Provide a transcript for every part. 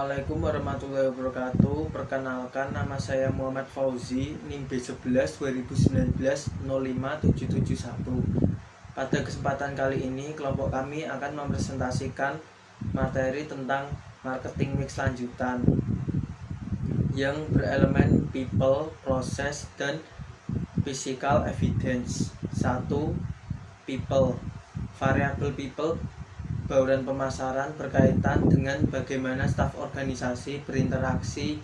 Assalamualaikum warahmatullahi wabarakatuh. Perkenalkan, nama saya Muhammad Fauzi, NIM B11 2019 05771. Pada kesempatan kali ini, kelompok kami akan mempresentasikan materi tentang marketing mix lanjutan yang berelemen people, proses, dan physical evidence. 1. People. Variabel people bauran pemasaran berkaitan dengan bagaimana staf organisasi berinteraksi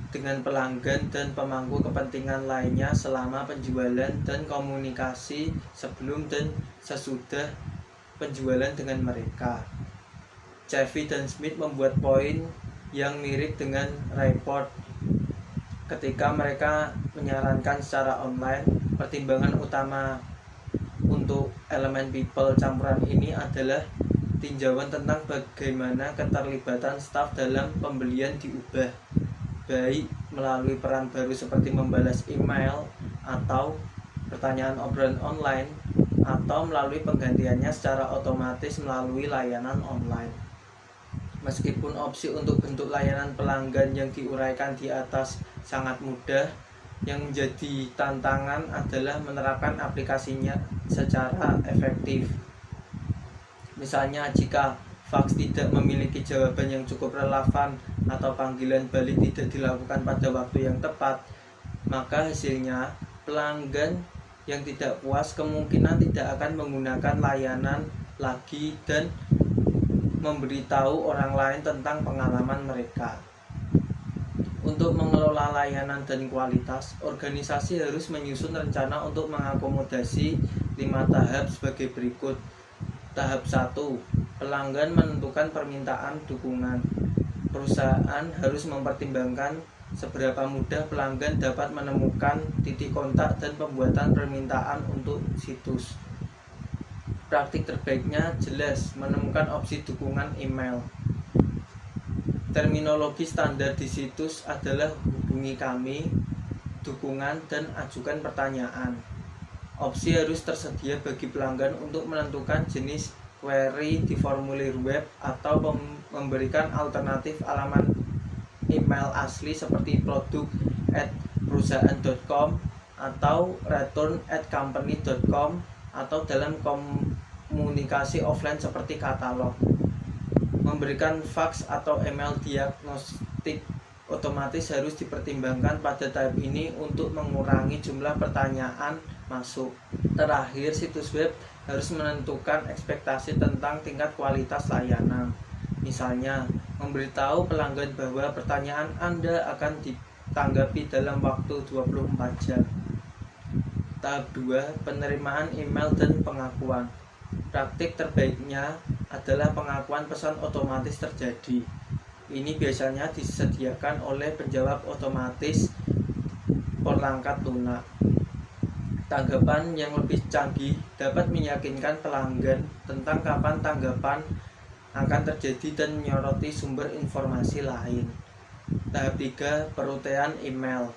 dengan pelanggan dan pemangku kepentingan lainnya selama penjualan dan komunikasi sebelum dan sesudah penjualan dengan mereka. Chevy dan Smith membuat poin yang mirip dengan report ketika mereka menyarankan secara online. Pertimbangan utama untuk elemen people campuran ini adalah tinjauan tentang bagaimana keterlibatan staf dalam pembelian diubah, baik melalui peran baru seperti membalas email atau pertanyaan obrolan online, atau melalui penggantiannya secara otomatis melalui layanan online. Meskipun opsi untuk bentuk layanan pelanggan yang diuraikan di atas sangat mudah, yang menjadi tantangan adalah menerapkan aplikasinya secara efektif. Misalnya, jika fax tidak memiliki jawaban yang cukup relevan atau panggilan balik tidak dilakukan pada waktu yang tepat, maka hasilnya pelanggan yang tidak puas kemungkinan tidak akan menggunakan layanan lagi dan memberitahu orang lain tentang pengalaman mereka. Untuk mengelola layanan dan kualitas, organisasi harus menyusun rencana untuk mengakomodasi 5 tahap sebagai berikut. Tahap 1. Pelanggan menentukan permintaan dukungan. Perusahaan harus mempertimbangkan seberapa mudah pelanggan dapat menemukan titik kontak dan pembuatan permintaan untuk situs. Praktik terbaiknya jelas menemukan opsi dukungan email. Terminologi standar di situs adalah hubungi kami, dukungan, dan ajukan pertanyaan. Opsi harus tersedia bagi pelanggan untuk menentukan jenis query di formulir web atau memberikan alternatif alamat email asli seperti produk@perusahaan.com atau return@company.com, atau dalam komunikasi offline seperti katalog. Memberikan fax atau email diagnostik otomatis harus dipertimbangkan pada tahap ini untuk mengurangi jumlah pertanyaan masuk. Terakhir, situs web harus menentukan ekspektasi tentang tingkat kualitas layanan. Misalnya, memberitahu pelanggan bahwa pertanyaan Anda akan ditanggapi dalam waktu 24 jam. Tahap 2, penerimaan email dan pengakuan. Praktik terbaiknya adalah pengakuan pesan otomatis terjadi. Ini biasanya disediakan oleh penjawab otomatis perangkat lunak. Tanggapan yang lebih canggih dapat meyakinkan pelanggan tentang kapan tanggapan akan terjadi dan menyoroti sumber informasi lain. Tahap 3, perutaian email.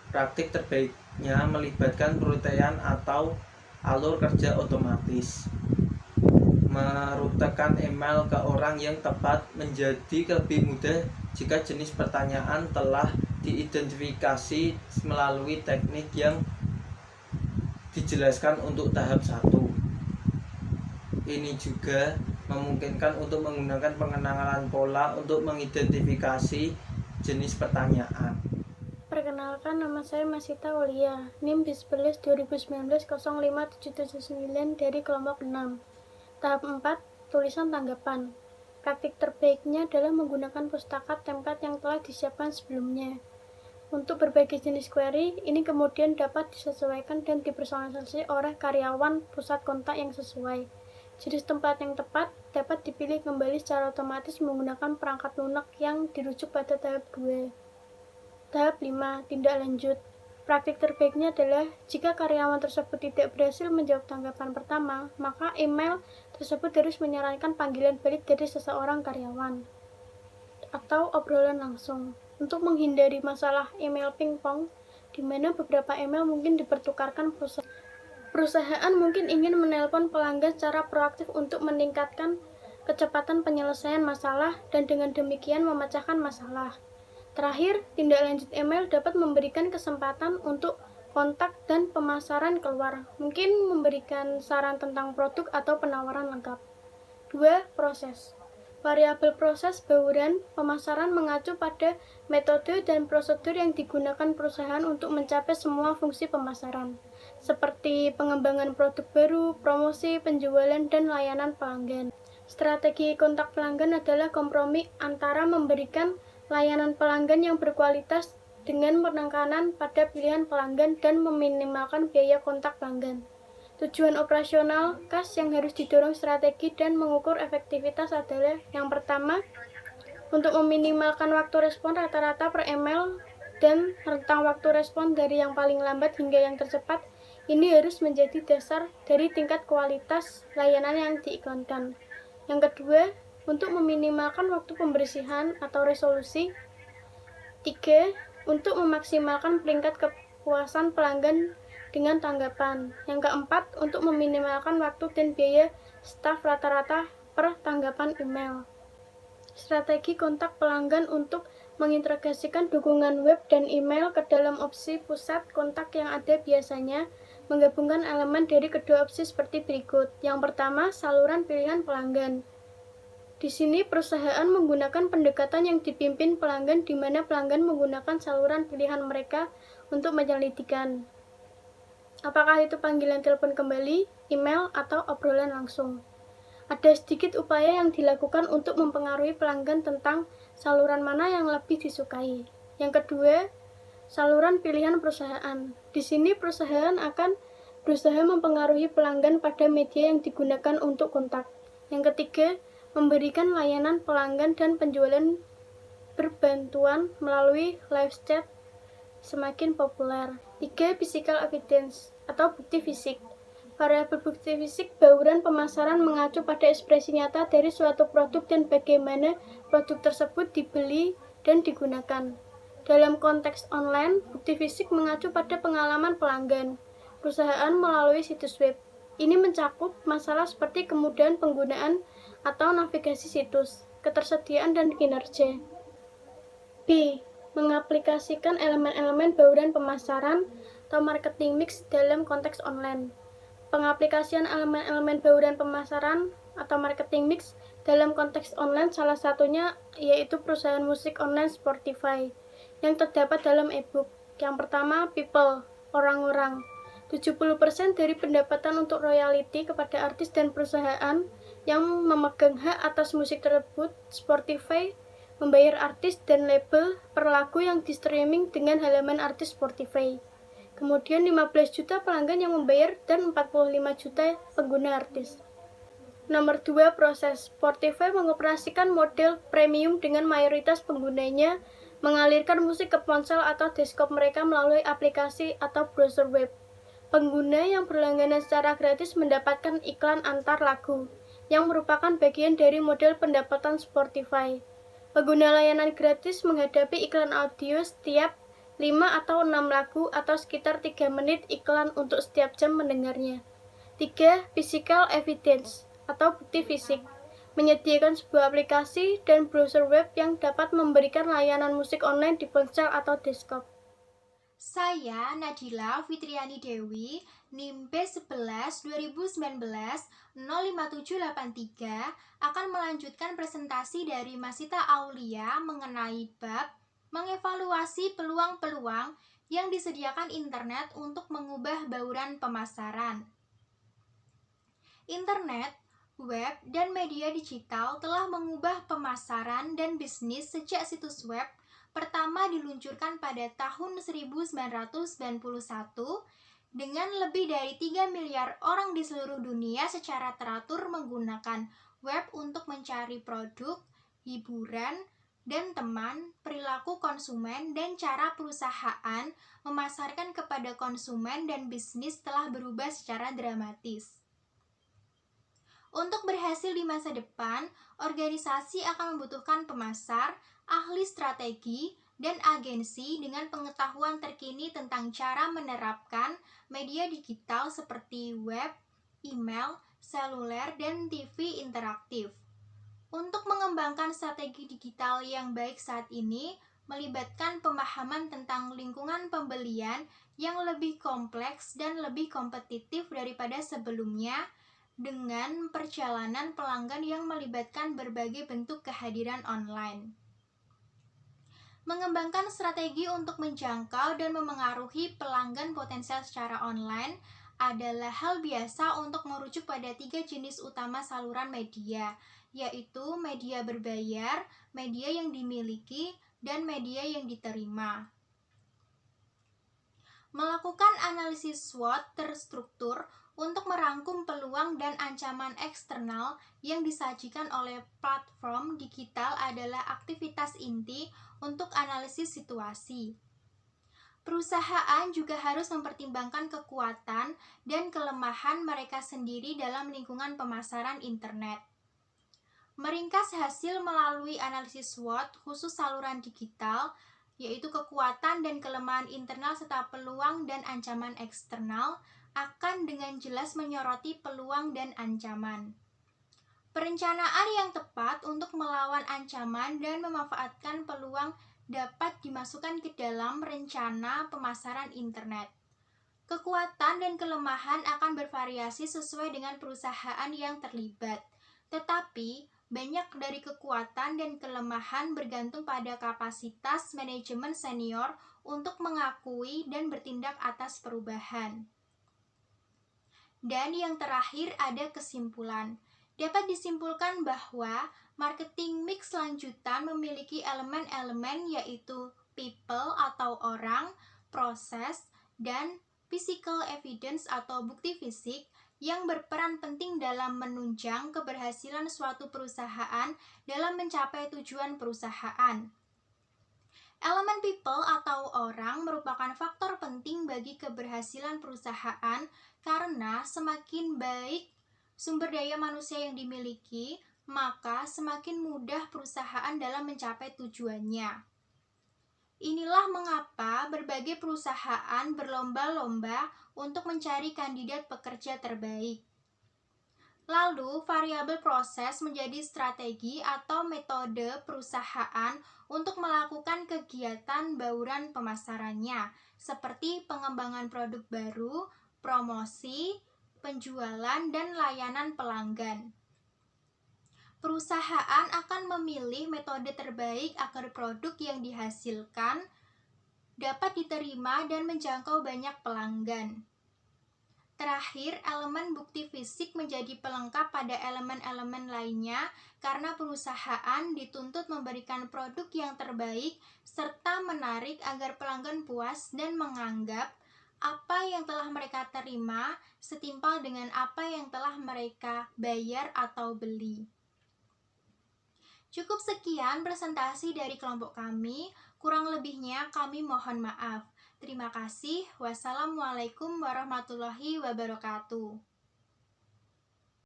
Praktik terbaiknya melibatkan perutaian atau alur kerja otomatis. Merutekan email ke orang yang tepat menjadi lebih mudah jika jenis pertanyaan telah diidentifikasi melalui teknik yang dijelaskan untuk tahap 1. Ini juga memungkinkan untuk menggunakan pengenalan pola untuk mengidentifikasi jenis pertanyaan. Perkenalkan, nama saya Masita Aulia, NIM B11 2019 05779 dari kelompok 6. Tahap 4, tulisan tanggapan. Praktik terbaiknya adalah menggunakan pustaka template yang telah disiapkan sebelumnya. Untuk berbagai jenis query, ini kemudian dapat disesuaikan dan dipersonalisasi oleh karyawan pusat kontak yang sesuai. Jenis template yang tepat dapat dipilih kembali secara otomatis menggunakan perangkat lunak yang dirujuk pada tahap 2. Tahap 5, tindak lanjut. Praktik terbaiknya adalah jika karyawan tersebut tidak berhasil menjawab tanggapan pertama, maka email tersebut harus menyarankan panggilan balik dari seseorang karyawan atau obrolan langsung. Untuk menghindari masalah email pingpong, di mana beberapa email mungkin dipertukarkan perusahaan mungkin ingin menelpon pelanggan secara proaktif untuk meningkatkan kecepatan penyelesaian masalah, dan dengan demikian memecahkan masalah. Terakhir, tindak lanjut email dapat memberikan kesempatan untuk kontak dan pemasaran keluar, mungkin memberikan saran tentang produk atau penawaran lengkap. 2. Proses. Variabel proses bauran pemasaran mengacu pada metode dan prosedur yang digunakan perusahaan untuk mencapai semua fungsi pemasaran, seperti pengembangan produk baru, promosi, penjualan, dan layanan pelanggan. Strategi kontak pelanggan adalah kompromi antara memberikan layanan pelanggan yang berkualitas dengan penekanan pada pilihan pelanggan dan meminimalkan biaya kontak pelanggan. Tujuan operasional khas yang harus didorong strategi dan mengukur efektivitas adalah yang pertama, untuk meminimalkan waktu respon rata-rata per email dan rentang waktu respon dari yang paling lambat hingga yang tercepat. Ini harus menjadi dasar dari tingkat kualitas layanan yang diiklankan. Yang kedua, untuk meminimalkan waktu pembersihan atau resolusi. 3. Untuk memaksimalkan peringkat kepuasan pelanggan dengan tanggapan. Yang keempat, untuk meminimalkan waktu dan biaya staf rata-rata per tanggapan email. Strategi kontak pelanggan untuk mengintegrasikan dukungan web dan email ke dalam opsi pusat kontak yang ada biasanya menggabungkan elemen dari kedua opsi seperti berikut. Yang pertama, saluran pilihan pelanggan. Di sini perusahaan menggunakan pendekatan yang dipimpin pelanggan di mana pelanggan menggunakan saluran pilihan mereka untuk menyelidikan apakah itu panggilan telepon kembali, email, atau obrolan langsung. Ada sedikit upaya yang dilakukan untuk mempengaruhi pelanggan tentang saluran mana yang lebih disukai. Yang kedua, saluran pilihan perusahaan. Di sini perusahaan akan berusaha mempengaruhi pelanggan pada media yang digunakan untuk kontak. Yang ketiga, memberikan layanan pelanggan dan penjualan berbantuan melalui live chat semakin populer. 3. Physical evidence atau bukti fisik. Variabel bukti fisik bauran pemasaran mengacu pada ekspresi nyata dari suatu produk dan bagaimana produk tersebut dibeli dan digunakan. Dalam konteks online, bukti fisik mengacu pada pengalaman pelanggan perusahaan melalui situs web. Ini mencakup masalah seperti kemudahan penggunaan atau navigasi situs, ketersediaan, dan kinerja. B. Mengaplikasikan elemen-elemen bauran pemasaran atau marketing mix dalam konteks online. Pengaplikasian elemen-elemen bauran pemasaran atau marketing mix dalam konteks online salah satunya yaitu perusahaan musik online Spotify yang terdapat dalam e-book. Yang pertama, people, orang-orang. 70% dari pendapatan untuk royalti kepada artis dan perusahaan yang memegang hak atas musik tersebut. Spotify membayar artis dan label per lagu yang di-streaming dengan halaman artis Spotify. Kemudian 15 juta pelanggan yang membayar dan 45 juta pengguna artis. Nomor 2, proses. Spotify mengoperasikan model premium dengan mayoritas penggunanya mengalirkan musik ke ponsel atau desktop mereka melalui aplikasi atau browser web. Pengguna yang berlangganan secara gratis mendapatkan iklan antar lagu, yang merupakan bagian dari model pendapatan Spotify. Pengguna layanan gratis menghadapi iklan audio setiap 5 atau 6 lagu atau sekitar 3 menit iklan untuk setiap jam mendengarnya. 3. Physical evidence atau bukti fisik. Menyediakan sebuah aplikasi dan browser web yang dapat memberikan layanan musik online di ponsel atau desktop. Saya Nadila Fitriani Dewi, NIM B11 2019 05783 akan melanjutkan presentasi dari Masita Aulia mengenai bab mengevaluasi peluang-peluang yang disediakan internet untuk mengubah bauran pemasaran. Internet, web, dan media digital telah mengubah pemasaran dan bisnis sejak situs web pertama diluncurkan pada tahun 1991 dengan lebih dari 3 miliar orang di seluruh dunia secara teratur menggunakan web untuk mencari produk, hiburan, dan teman, perilaku konsumen, dan cara perusahaan memasarkan kepada konsumen dan bisnis telah berubah secara dramatis. Untuk berhasil di masa depan, organisasi akan membutuhkan pemasar, ahli strategi, dan agensi dengan pengetahuan terkini tentang cara menerapkan media digital seperti web, email, seluler, dan TV interaktif. Untuk mengembangkan strategi digital yang baik saat ini, melibatkan pemahaman tentang lingkungan pembelian yang lebih kompleks dan lebih kompetitif daripada sebelumnya, dengan perjalanan pelanggan yang melibatkan berbagai bentuk kehadiran online. Mengembangkan strategi untuk menjangkau dan memengaruhi pelanggan potensial secara online adalah hal biasa untuk merujuk pada 3 jenis utama saluran media, yaitu media berbayar, media yang dimiliki, dan media yang diterima. Melakukan analisis SWOT terstruktur untuk merangkum peluang dan ancaman eksternal yang disajikan oleh platform digital adalah aktivitas inti untuk analisis situasi. Perusahaan juga harus mempertimbangkan kekuatan dan kelemahan mereka sendiri dalam lingkungan pemasaran internet. Meringkas hasil melalui analisis SWOT khusus saluran digital, yaitu kekuatan dan kelemahan internal serta peluang dan ancaman eksternal, akan dengan jelas menyoroti peluang dan ancaman. Perencanaan yang tepat untuk melawan ancaman dan memanfaatkan peluang dapat dimasukkan ke dalam rencana pemasaran internet. Kekuatan dan kelemahan akan bervariasi sesuai dengan perusahaan yang terlibat, tetapi banyak dari kekuatan dan kelemahan bergantung pada kapasitas manajemen senior untuk mengakui dan bertindak atas perubahan. Dan yang terakhir ada kesimpulan. Dapat disimpulkan bahwa marketing mix lanjutan memiliki elemen-elemen yaitu people atau orang, proses, dan physical evidence atau bukti fisik yang berperan penting dalam menunjang keberhasilan suatu perusahaan dalam mencapai tujuan perusahaan. Elemen people atau orang merupakan faktor penting bagi keberhasilan perusahaan karena semakin baik sumber daya manusia yang dimiliki, maka semakin mudah perusahaan dalam mencapai tujuannya. Inilah mengapa berbagai perusahaan berlomba-lomba untuk mencari kandidat pekerja terbaik. Lalu, variabel proses menjadi strategi atau metode perusahaan untuk melakukan kegiatan bauran pemasarannya, seperti pengembangan produk baru, promosi, penjualan, dan layanan pelanggan. Perusahaan akan memilih metode terbaik agar produk yang dihasilkan dapat diterima dan menjangkau banyak pelanggan. Terakhir, elemen bukti fisik menjadi pelengkap pada elemen-elemen lainnya karena perusahaan dituntut memberikan produk yang terbaik serta menarik agar pelanggan puas dan menganggap apa yang telah mereka terima setimpal dengan apa yang telah mereka bayar atau beli. Cukup sekian presentasi dari kelompok kami, kurang lebihnya kami mohon maaf. Terima kasih. Wassalamualaikum warahmatullahi wabarakatuh.